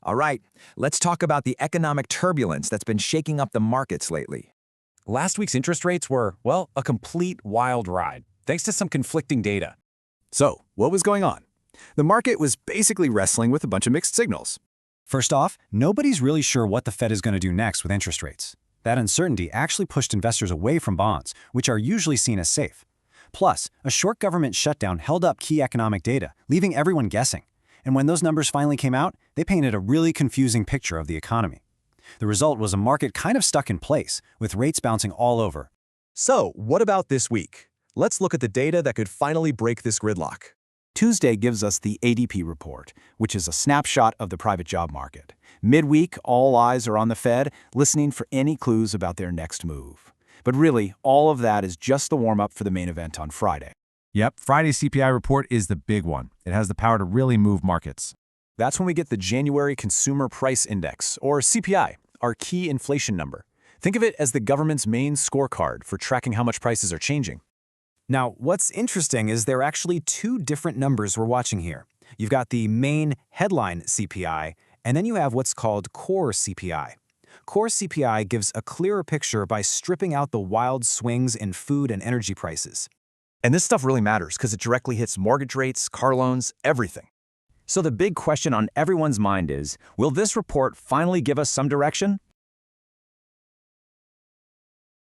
All right, let's talk about the economic turbulence that's been shaking up the markets lately. Last week's interest rates were, well, a complete wild ride, thanks to some conflicting data. So, what was going on? The market was basically wrestling with a bunch of mixed signals. First off, nobody's really sure what the Fed is going to do next with interest rates. That uncertainty actually pushed investors away from bonds, which are usually seen as safe. Plus, a short government shutdown held up key economic data, leaving everyone guessing. And when those numbers finally came out, they painted a really confusing picture of the economy. The result was a market kind of stuck in place, with rates bouncing all over. So, what about this week? Let's look at the data that could finally break this gridlock. Tuesday gives us the ADP report, which is a snapshot of the private job market. Midweek, all eyes are on the Fed, listening for any clues about their next move. But really, all of that is just the warm-up for the main event on Friday. Yep, Friday's CPI report is the big one. It has the power to really move markets. That's when we get the January Consumer Price Index, or CPI, our key inflation number. Think of it as the government's main scorecard for tracking how much prices are changing. Now, what's interesting is there are actually two different numbers we're watching here. You've got the main headline CPI, and then you have what's called core CPI. Core CPI gives a clearer picture by stripping out the wild swings in food and energy prices. And this stuff really matters because it directly hits mortgage rates, car loans, everything. So the big question on everyone's mind is, will this report finally give us some direction?